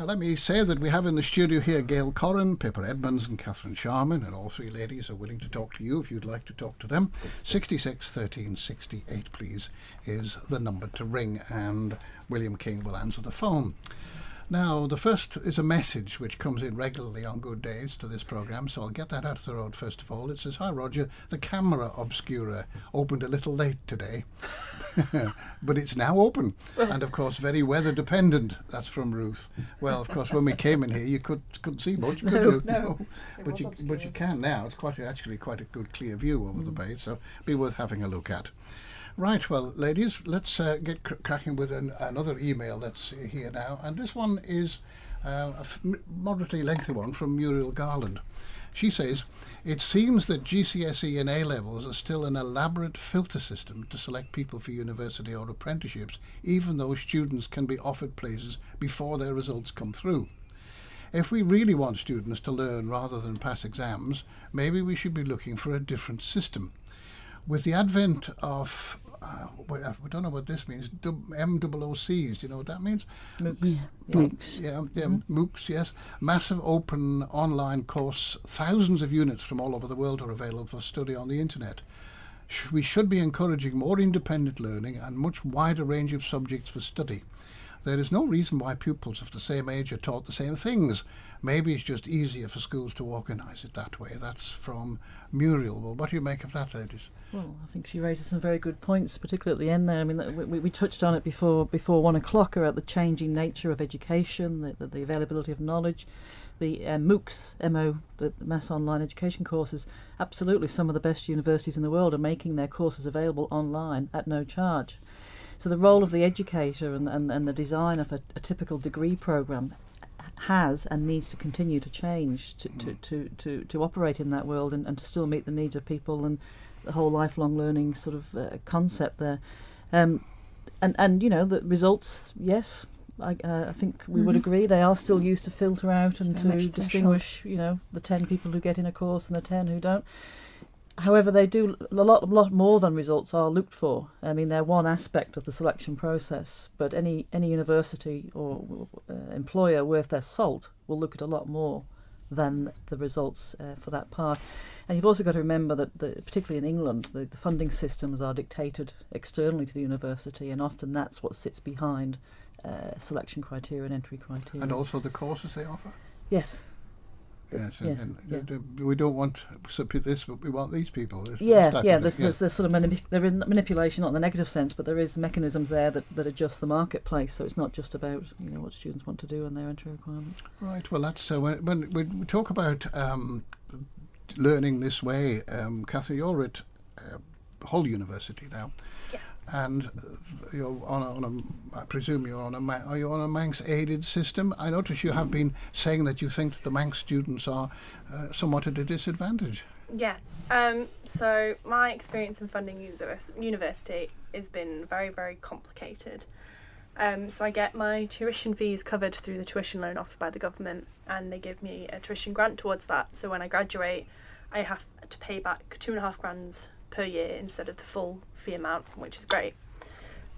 let me say that we have in the studio here Gail, Corrin, Pippa, Edmunds and Kathryn Sharman, and all three ladies are willing to talk to you if you'd like to talk to them. 66 13 68, please, is the number to ring, and William King will answer the phone. Now, the first is a message which comes in regularly on good days to this programme, so I'll get that out of the road first of all. It says, "Hi Roger, the camera obscura opened a little late today, but it's now open, and of course very weather dependent." That's from Ruth. Well, of course, when we came in here, you couldn't see much, could you? No. But you can now. It's actually quite a good clear view over the bay, so be worth having a look at. Right, well, ladies, let's get cracking with another email that's here now. And this one is a moderately lengthy one from Muriel Garland. She says, "It seems that GCSE and A-levels are still an elaborate filter system to select people for university or apprenticeships, even though students can be offered places before their results come through. If we really want students to learn rather than pass exams, maybe we should be looking for a different system. With the advent of, we don't know what this means, MOOCs, do you know what that means? MOOCs. MOOCs, yes. Massive open online course, thousands of units from all over the world are available for study on the internet. We should be encouraging more independent learning and much wider range of subjects for study. There is no reason why pupils of the same age are taught the same things. Maybe it's just easier for schools to organise it that way." That's from Muriel. Well, what do you make of that, ladies? Well, I think she raises some very good points, particularly at the end there. I mean, we touched on it before 1 o'clock about the changing nature of education, the availability of knowledge. The MOOCs, the Mass Online Education Courses, absolutely some of the best universities in the world are making their courses available online at no charge. So the role of the educator and the design of a typical degree programme has and needs to continue to change to operate in that world and to still meet the needs of people and the whole lifelong learning sort of concept there. And you know, the results, yes, I think we would agree they are still used to filter out and to distinguish, you know, the 10 people who get in a course and the 10 who don't. However, they do a lot more than results are looked for. I mean, they're one aspect of the selection process, but any university or employer worth their salt will look at a lot more than the results for that part. And you've also got to remember that, particularly in England, the funding systems are dictated externally to the university, and often that's what sits behind selection criteria and entry criteria. And also the courses they offer? Yes. Yes, and we don't want this, but we want these people. There's sort of manipulation, not in the negative sense, but there is mechanisms there that adjust the marketplace. So it's not just about, you know, what students want to do and their entry requirements. Right. Well, that's when we talk about learning this way. Kathryn, you're at Hull University now. Yeah. And you're I presume you're are you on a Manx aided system? I notice you have been saying that you think that the Manx students are somewhat at a disadvantage. Yeah. So my experience in funding university has been very, very complicated. So I get my tuition fees covered through the tuition loan offered by the government, and they give me a tuition grant towards that. So when I graduate, I have to pay back £2,500 per year instead of the full fee amount, which is great.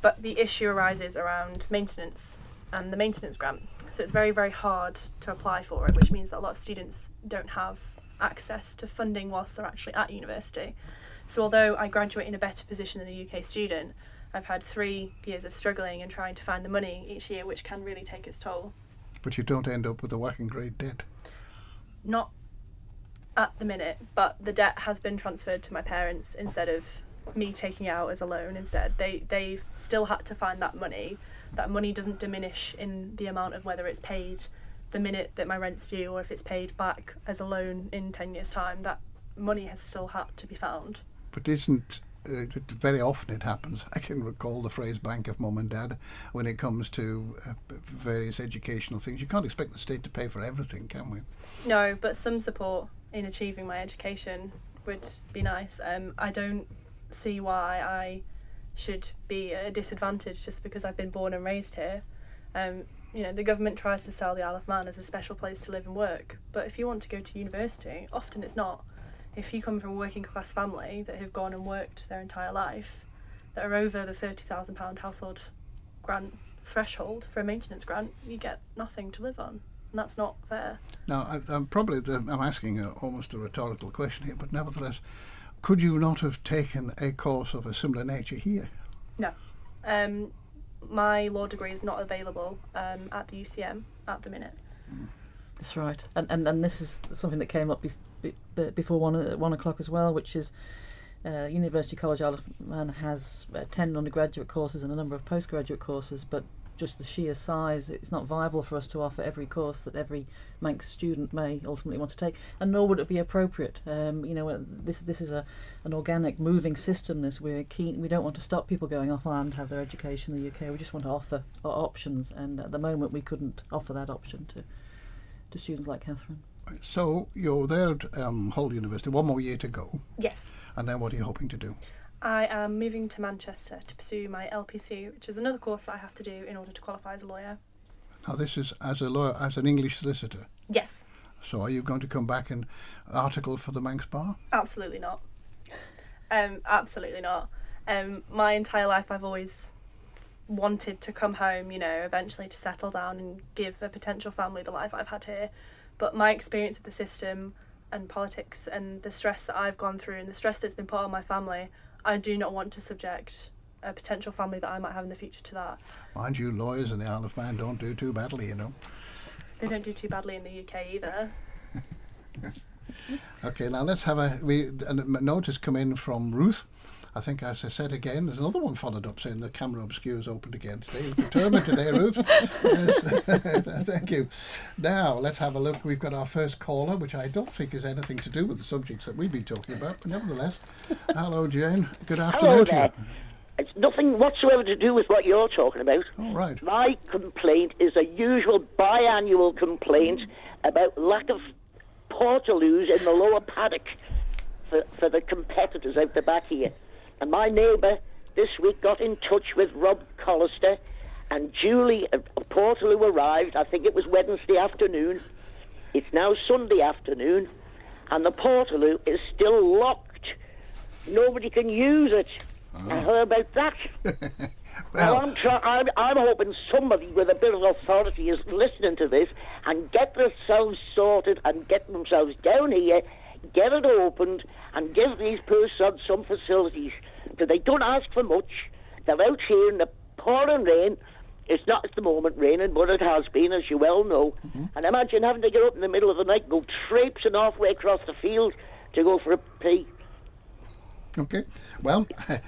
But the issue arises around maintenance and the maintenance grant. So it's very, very hard to apply for it, which means that a lot of students don't have access to funding whilst they're actually at university. So although I graduate in a better position than a UK student, I've had 3 years of struggling and trying to find the money each year, which can really take its toll. But you don't end up with a whacking great debt? Not at the minute, but the debt has been transferred to my parents instead of me taking it out as a loan instead. They still had to find that money. That money doesn't diminish in the amount of whether it's paid the minute that my rent's due or if it's paid back as a loan in 10 years' time. That money has still had to be found. But isn't very often it happens. I can recall the phrase bank of mum and dad when it comes to various educational things. You can't expect the state to pay for everything, can we? No, but some support in achieving my education would be nice. I don't see why I should be at a disadvantage just because I've been born and raised here. You know, the government tries to sell the Isle of Man as a special place to live and work, but if you want to go to university, often it's not. If you come from a working class family that have gone and worked their entire life, that are over the £30,000 household grant threshold for a maintenance grant, you get nothing to live on, and that's not fair. Now, I'm asking almost a rhetorical question here, but nevertheless, could you not have taken a course of a similar nature here? No. My law degree is not available at the UCM at the minute. That's right, and this is something that came up before 1 o'clock as well, which is University College Isle of Man has 10 undergraduate courses and a number of postgraduate courses, but just the sheer size, it's not viable for us to offer every course that every Manx student may ultimately want to take, and nor would it be appropriate. This is an organic, moving system. We don't want to stop people going off island to have their education in the UK. We just want to offer options, and at the moment we couldn't offer that option to students like Kathryn. So you're there at Hull University, 1 more year to go. Yes. And then what are you hoping to do? I am moving to Manchester to pursue my LPC, which is another course that I have to do in order to qualify as a lawyer. Now this is as a lawyer, as an English solicitor. Yes. So are you going to come back and article for the Manx Bar? Absolutely not. Absolutely not. My entire life I've always wanted to come home, eventually to settle down and give a potential family the life I've had here. But my experience of the system and politics and the stress that I've gone through and the stress that's been put on my family, I do not want to subject a potential family that I might have in the future to that. Mind you, lawyers in the Isle of Man don't do too badly, They don't do too badly in the UK either. Okay, now let's have a note has come in from Ruth. I think, as I said again, there's another one followed up saying the camera obscure is opened again today. You're determined today, Ruth. Thank you. Now, let's have a look. We've got our first caller, which I don't think has anything to do with the subjects that we've been talking about, but nevertheless. Hello, Jane. Good afternoon. Hello to you. there. It's nothing whatsoever to do with what you're talking about. All right. My complaint is a usual biannual complaint about lack of portaloos in the lower paddock for the competitors out the back here. And my neighbour this week got in touch with Rob Collister, and duly a portaloo arrived. I think it was Wednesday afternoon. It's now Sunday afternoon, and the portaloo is still locked. Nobody can use it. I heard about that. Well, I'm hoping somebody with a bit of authority is listening to this and get themselves sorted and get themselves down here, get it opened, and give these persons some facilities. Because they don't ask for much. They're out here in the pouring rain. It's not at the moment raining, but it has been, as you well know. Mm-hmm. And imagine having to get up in the middle of the night and go traipsing halfway across the field to go for a pee. Okay. Well,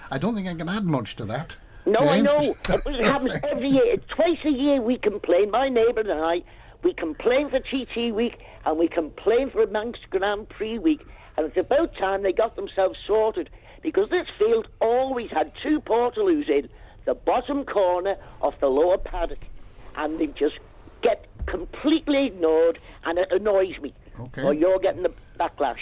I don't think I can add much to that. No, Jane? I know. It happens every year. Twice a year we complain, my neighbour and I. We complain for TT week and we complain for Manx Grand Prix week. And it's about time they got themselves sorted, because this field always had 2 portaloos in the bottom corner of the lower paddock, and they just get completely ignored, and it annoys me. Okay. Or you're getting the backlash.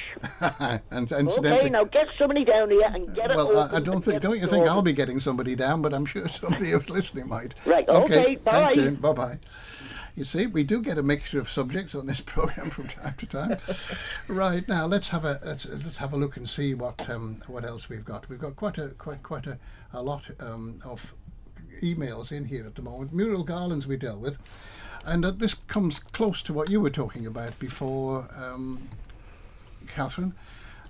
And incidentally, okay, now get somebody down here and get it well, open. I don't think. Don't you think I'll be getting somebody down? But I'm sure somebody who's listening might. Right. Okay. Bye. Thanks, Jane. Bye. You see, we do get a mixture of subjects on this program from time to time. Right, now let's have a look and see what else we've got. We've got quite a lot of emails in here at the moment. Mural garlands we dealt with, and this comes close to what you were talking about before, Kathryn.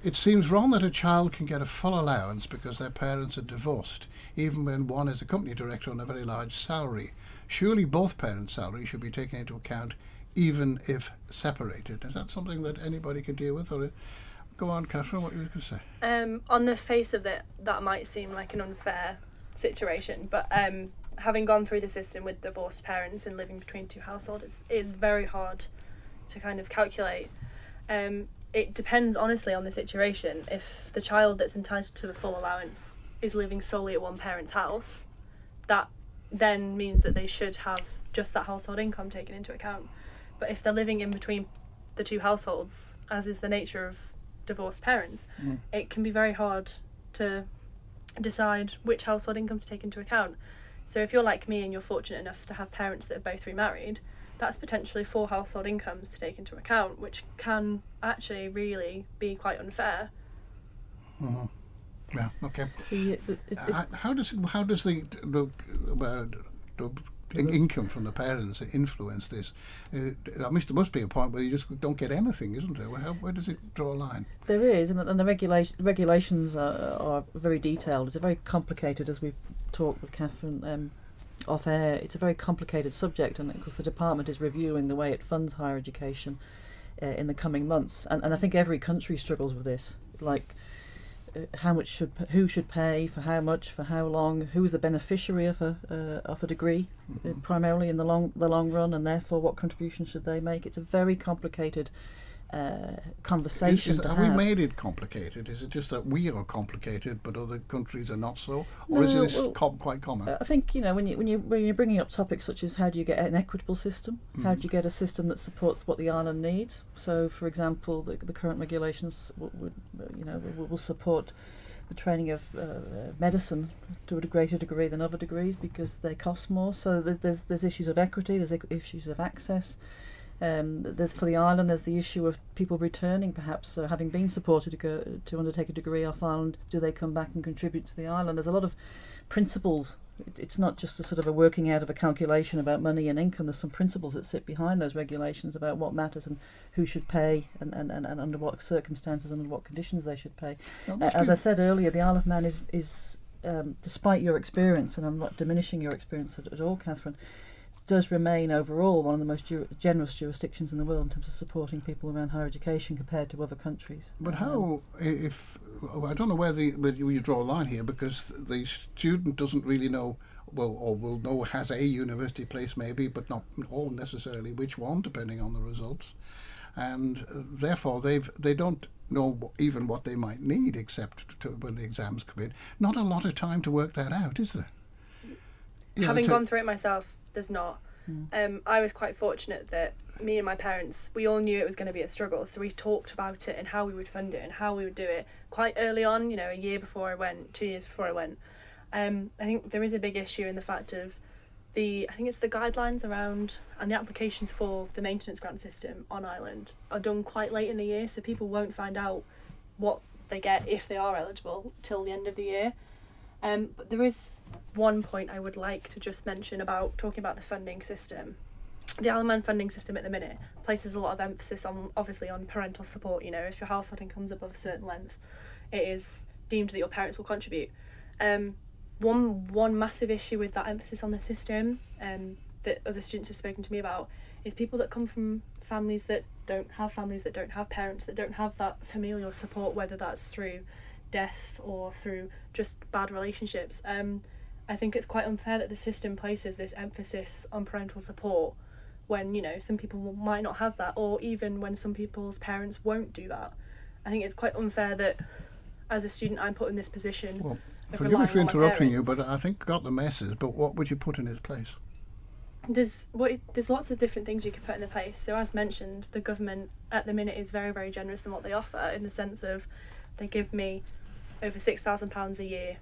It seems wrong that a child can get a full allowance because their parents are divorced, even when one is a company director on a very large salary. Surely both parents' salaries should be taken into account, even if separated. Is that something that anybody can deal with? Or go on, Kathryn, what were you going to say? On the face of it, that might seem like an unfair situation, but having gone through the system with divorced parents and living between 2 households, it's very hard to kind of calculate. It depends honestly on the situation. If the child that's entitled to the full allowance is living solely at one parent's house, that then means that they should have just that household income taken into account. But if they're living in between the 2 households, as is the nature of divorced parents, it can be very hard to decide which household income to take into account. So if you're like me and you're fortunate enough to have parents that are both remarried, that's potentially 4 household incomes to take into account, which can actually really be quite unfair. Mm-hmm. Yeah. Okay. The How does the income from the parents influence this. There must be a point where you just don't get anything, isn't there? Where does it draw a line? There is, and the regulations are very detailed. It's a very complicated, as we've talked with Kathryn off air, it's a very complicated subject, and of course the department is reviewing the way it funds higher education in the coming months. And I think every country struggles with this, like who should pay for how much, for how long, who is the beneficiary of a degree, primarily in the long run, and therefore what contribution should they make. It's a very complicated conversation to have have. we made it complicated? Is it just that we are complicated but other countries are not so, or is this quite common? I think when you're bringing up topics such as how do you get an equitable system, how do you get a system that supports what the island needs. So, for example, the current regulations will support the training of medicine to a greater degree than other degrees because they cost more. So there's issues of equity, there's issues of access. There's for the island. There's the issue of people returning, perhaps having been supported to undertake a degree off island. Do they come back and contribute to the island? There's a lot of principles. It's not just a sort of a working out of a calculation about money and income. There's some principles that sit behind those regulations about what matters and who should pay and under what circumstances and under what conditions they should pay. As I said earlier, the Isle of Man is despite your experience, and I'm not diminishing your experience at all, Kathryn, does remain overall one of the most generous jurisdictions in the world in terms of supporting people around higher education compared to other countries. But how, I don't know where you draw a line here, because the student doesn't really know, or will know has a university place maybe, but not all necessarily which one, depending on the results. And therefore they don't know even what they might need, except when the exams come in. Not a lot of time to work that out, is there? Having gone through it myself, there's not. I was quite fortunate that me and my parents, we all knew it was going to be a struggle, so we talked about it and how we would fund it and how we would do it quite early on, a year before I went, 2 years before I went. I think there is a big issue in the fact of I think it's the guidelines around and the applications for the maintenance grant system on island are done quite late in the year, so people won't find out what they get if they are eligible till the end of the year. But there is one point I would like to just mention about talking about the funding system. The Isle of Man funding system at the minute places a lot of emphasis on parental support. If your household income comes above a certain length, it is deemed that your parents will contribute. One massive issue with that emphasis on the system that other students have spoken to me about is people that come from families that don't have parents, that don't have that familial support, whether that's through death or through just bad relationships. I think it's quite unfair that the system places this emphasis on parental support when some people might not have that, or even when some people's parents won't do that. I think it's quite unfair that as a student I'm put in this position. Well, forgive me for interrupting you, but I think got the message. But what would you put in its place? There's lots of different things you could put in the place. So as mentioned, the government at the minute is very, very generous in what they offer, in the sense of they give me over £6,000 a year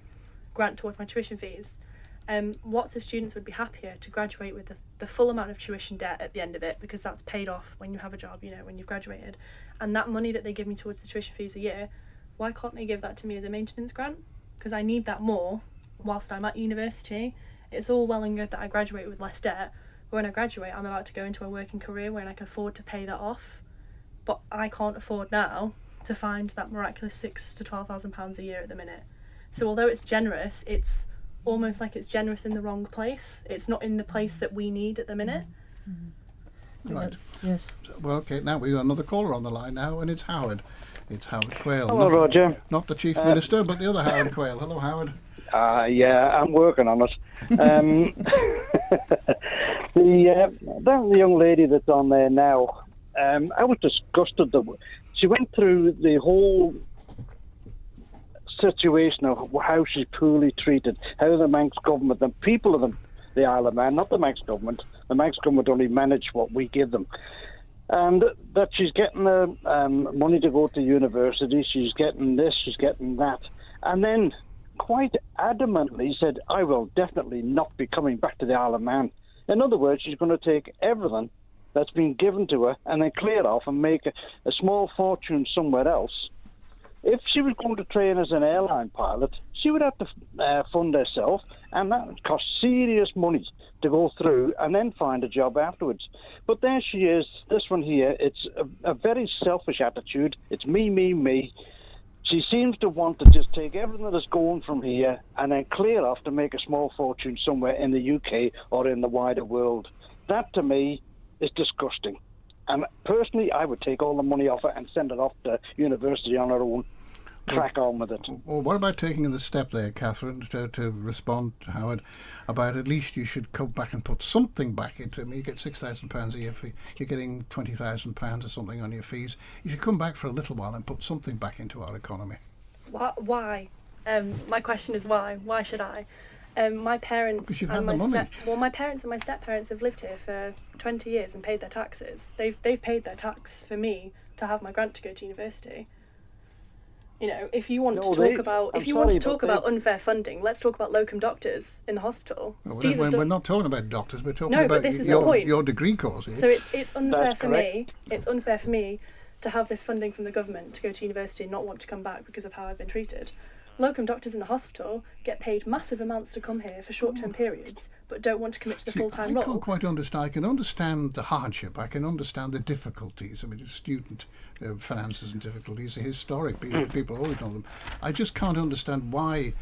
grant towards my tuition fees. Lots of students would be happier to graduate with the full amount of tuition debt at the end of it, because that's paid off when you have a job, when you've graduated. And that money that they give me towards the tuition fees a year, why can't they give that to me as a maintenance grant? Because I need that more whilst I'm at university. It's all well and good that I graduate with less debt, but when I graduate I'm about to go into a working career when I can afford to pay that off. But I can't afford now to find that miraculous £6,000 to £12,000 a year at the minute. So although it's generous, it's almost like it's generous in the wrong place. It's not in the place that we need at the minute. Right. Yes. Well, okay, now we've got another caller on the line now, and it's Howard. It's Howard Quayle. Hello, Roger. Not the Chief Minister, but the other Howard Quayle. Hello, Howard. Yeah, I'm working on it. The young lady that's on there now, I was disgusted that she went through the whole situation of how she's poorly treated, how the Manx government, the people of the Isle of Man, not the Manx government, the Manx government only manage what we give them, and that she's getting money to go to university, she's getting this, she's getting that, and then quite adamantly said, I will definitely not be coming back to the Isle of Man. In other words, she's going to take everything that's been given to her and then clear it off and make a small fortune somewhere else. If she was going to train as an airline pilot, she would have to fund herself, and that would cost serious money. to go through and then find a job afterwards. But there she is, this one here, it's a very selfish attitude. It's me, me, me. She seems to want to just take everything that's going from here and then clear off to make a small fortune somewhere in the UK or in the wider world. That, to me, is disgusting. And personally, I would take all the money off her and send it off to university on her own. Crack on with it. Well, what about taking the step there, Kathryn, to respond to Howard about at least you should come back and put something back into it? You get £6,000 a year, you're getting £20,000 or something on your fees. You should come back for a little while and put something back into our economy. Why? My question is why? Why should I? My parents Because you've and had the money. my parents and my step-parents have lived here for 20 years and paid their taxes. They've paid their tax for me to have my grant to go to university. You know, if you want to talk about unfair funding, let's talk about locum doctors in the hospital. Well, we're not talking about doctors. We're talking No, about but this is the point. your degree course. So it's unfair That's for correct. me. It's unfair for me to have this funding from the government to go to university and not want to come back because of how I've been treated. Locum doctors in the hospital get paid massive amounts to come here for short-term periods, but don't want to commit to the full-time I role. can't quite understand. I can understand the hardship. I can understand the difficulties. I mean, the student finances and difficulties are historic. People always know them. I just can't understand why,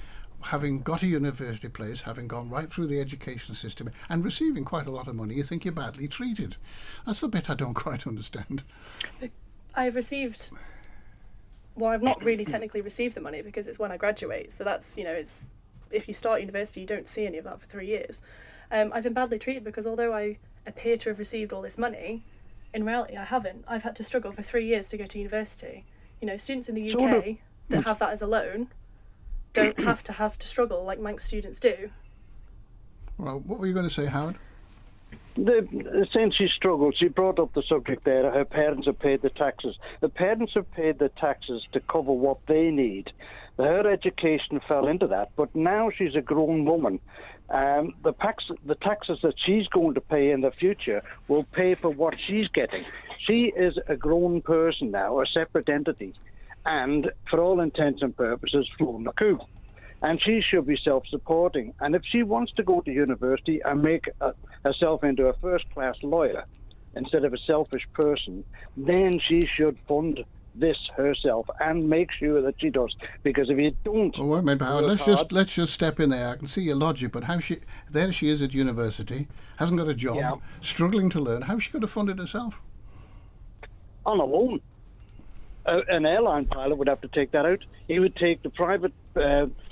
having got a university place, having gone right through the education system and receiving quite a lot of money, you think you're badly treated. That's the bit I don't quite understand. I've received... Well, I've not really technically received the money because it's when I graduate. So that's, it's if you start university, you don't see any of that for 3 years. I've been badly treated because although I appear to have received all this money, in reality I haven't. I've had to struggle for 3 years to go to university. Students in the UK that have that as a loan don't have to struggle like Manx students do. Well, what were you going to say, Howard? Since she struggled, she brought up the subject there. Her parents have paid the taxes. The parents have paid the taxes to cover what they need. Her education fell into that, but now she's a grown woman. The taxes that she's going to pay in the future will pay for what she's getting. She is a grown person now, a separate entity, and for all intents and purposes, flown the coop. And she should be self-supporting. And if she wants to go to university and make herself into a first-class lawyer instead of a selfish person, then she should fund this herself and make sure that she does. Because if you don't, well, wait, Howard, let's just step in there. I can see your logic, but there she is at university, hasn't got a job, struggling to learn. How's she going to fund it herself? On a loan. An airline pilot would have to take that out. He would take the private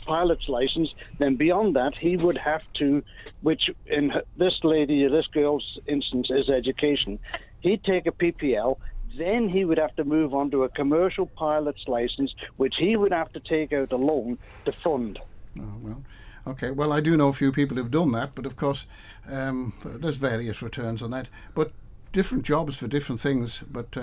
pilot's license. Then beyond that, he would have to, which in this girl's instance is education, he'd take a PPL. Then he would have to move on to a commercial pilot's license, which he would have to take out a loan to fund. Oh, well, okay. Well, I do know a few people who've done that, but of course, there's various returns on that. But different jobs for different things. But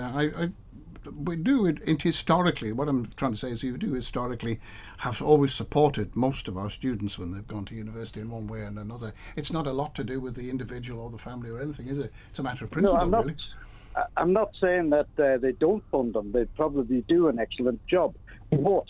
we do it historically. What I'm trying to say is we do historically have always supported most of our students when they've gone to university in one way or another. It's not a lot to do with the individual or the family or anything, is it? It's a matter of principle, no, really. I'm not saying that they don't fund them. They probably do an excellent job. But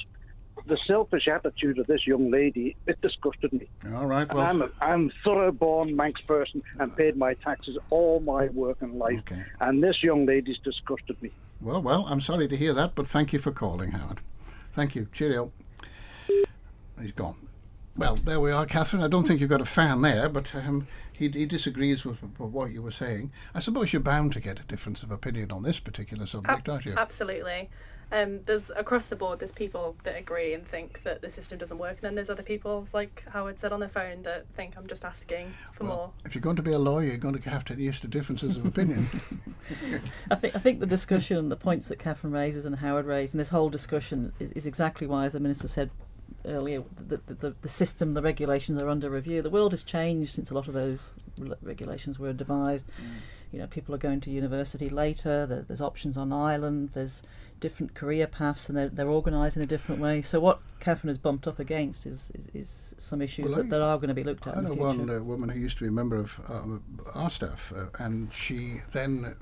the selfish attitude of this young lady, it disgusted me. All right, well, I'm a thorough-born Manx person and paid my taxes all my working life. Okay. And this young lady's disgusted me. Well, I'm sorry to hear that, but thank you for calling, Howard. Thank you. Cheerio. He's gone. Well, there we are, Kathryn. I don't think you've got a fan there, but he disagrees with what you were saying. I suppose you're bound to get a difference of opinion on this particular subject, aren't you? Absolutely. There's across the board, there's people that agree and think that the system doesn't work, and then there's other people, like Howard said on the phone, that think I'm just asking for more. If you're going to be a lawyer, you're going to have to get used to differences of opinion. I think the discussion and the points that Kathryn raises and Howard raised, and this whole discussion is exactly why, as the Minister said earlier, the system, the regulations are under review. The world has changed since a lot of those regulations were devised. People are going to university later. There's options on island. There's different career paths, and they're organised in a different way. So what Kathryn has bumped up against is some issues that are going to be looked at in the future. I know one woman who used to be a member of our staff, and she then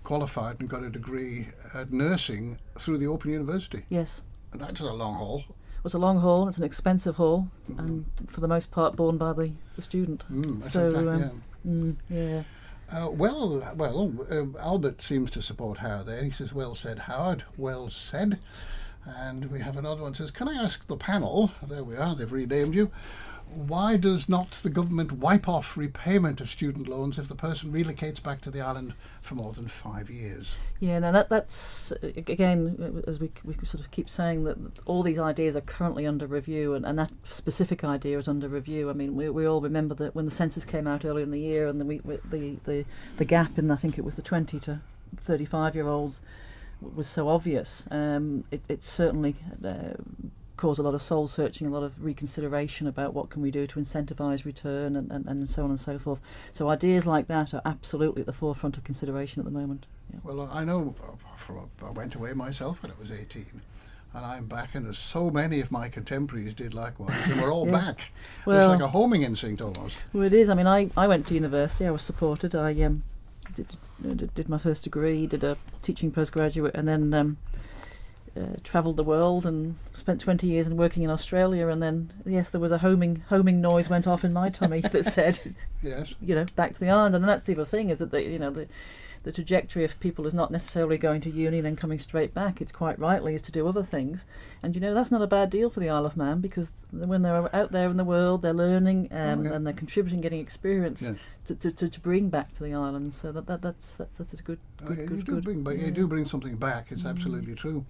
qualified and got a degree at nursing through the Open University. Yes. And that's a long haul. was a long haul. It's an expensive haul, and for the most part borne by the student. That's So exactly, yeah. Albert seems to support Howard there. He says, well said, Howard, well said. And we have another one that says, can I ask the panel, there we are, they've renamed you, why does not the government wipe off repayment of student loans if the person relocates back to the island for more than 5 years? Yeah, no, that's again, as we sort of keep saying, that all these ideas are currently under review, and that specific idea is under review. I mean, we all remember that when the census came out earlier in the year, and the gap in, I think it was the 20 to 35-year-olds was so obvious. It certainly caused a lot of soul searching, a lot of reconsideration about what can we do to incentivise return and so on and so forth. So ideas like that are absolutely at the forefront of consideration at the moment. Yeah. Well, I know I went away myself when I was 18, and I'm back, and as so many of my contemporaries did likewise, and we're all back. Well, it's like a homing instinct almost. Well, it is. I mean, I went to university. I was supported. I did my first degree, did a teaching postgraduate, and then travelled the world and spent 20 years working in Australia, and then yes, there was a homing noise went off in my tummy that said, yes, back to the island. And that's the other thing, is that the trajectory of people is not necessarily going to uni and then coming straight back. It's quite rightly is to do other things, and that's not a bad deal for the Isle of Man, because when they're out there in the world, they're learning and they're contributing, getting experience to bring back to the island. So that's a good. You do bring something back. It's absolutely true.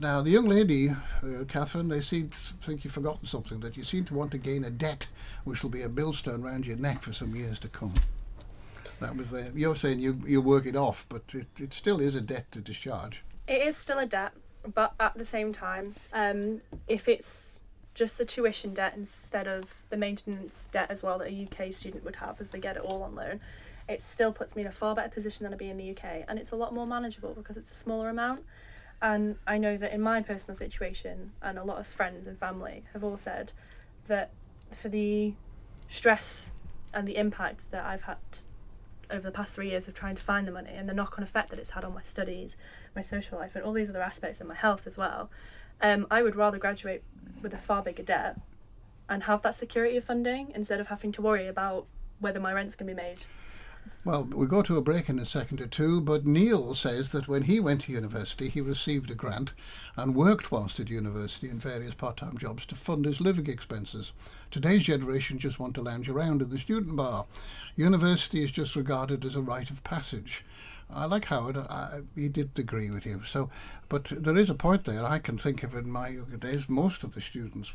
Now, the young lady, Kathryn, they seem to think you've forgotten something, that you seem to want to gain a debt which will be a millstone round your neck for some years to come. That was you're saying you work it off, but it still is a debt to discharge. It is still a debt, but at the same time, if it's just the tuition debt instead of the maintenance debt as well that a UK student would have, as they get it all on loan, it still puts me in a far better position than I'd be in the UK, and it's a lot more manageable because it's a smaller amount. And I know that in my personal situation, and a lot of friends and family have all said that for the stress and the impact that I've had over the past 3 years of trying to find the money, and the knock-on effect that it's had on my studies, my social life, and all these other aspects of my health as well, I would rather graduate with a far bigger debt and have that security of funding instead of having to worry about whether my rent's going to be made. Well, we'll go to a break in a second or two, but Neil says that when he went to university, he received a grant and worked whilst at university in various part-time jobs to fund his living expenses. Today's generation just want to lounge around in the student bar. University is just regarded as a rite of passage. I like Howard, he did agree with you. So, but there is a point there. I can think of in my younger days, most of the students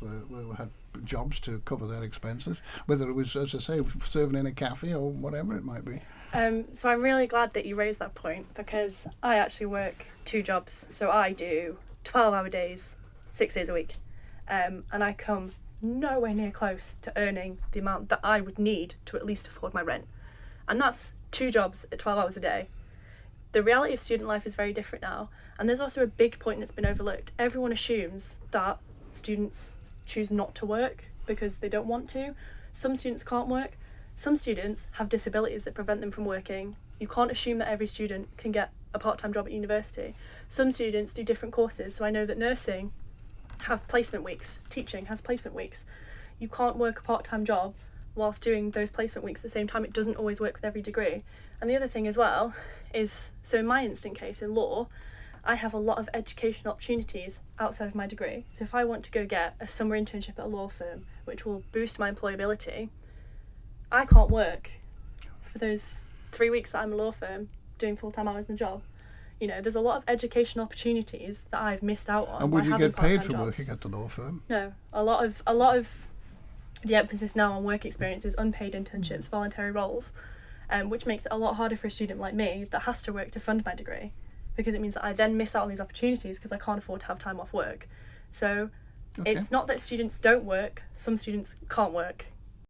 had jobs to cover their expenses, whether it was, as I say, serving in a cafe or whatever it might be. So I'm really glad that you raised that point, because I actually work 2 jobs. So I do 12-hour days, 6 days a week, and I come nowhere near close to earning the amount that I would need to at least afford my rent. And that's 2 jobs at 12 hours a day. The reality of student life is very different now, and there's also a big point that's been overlooked. Everyone assumes that students choose not to work because they don't want to. Some students can't work. Some students have disabilities that prevent them from working. You can't assume that every student can get a part-time job at university. Some students do different courses, so I know that nursing have placement weeks, teaching has placement weeks. You can't work a part-time job whilst doing those placement weeks at the same time. It doesn't always work with every degree. And the other thing as well is, so in my instant case in law, I have a lot of educational opportunities outside of my degree. So if I want to go get a summer internship at a law firm, which will boost my employability, I can't work for those 3 weeks that I'm a law firm doing full-time hours in the job. There's a lot of educational opportunities that I've missed out on. And would you get paid for jobs. working at the law firm? No, a lot of the emphasis now on work experience is unpaid internships, voluntary roles, which makes it a lot harder for a student like me that has to work to fund my degree, because it means that I then miss out on these opportunities because I can't afford to have time off work. So It's not that students don't work, some students can't work,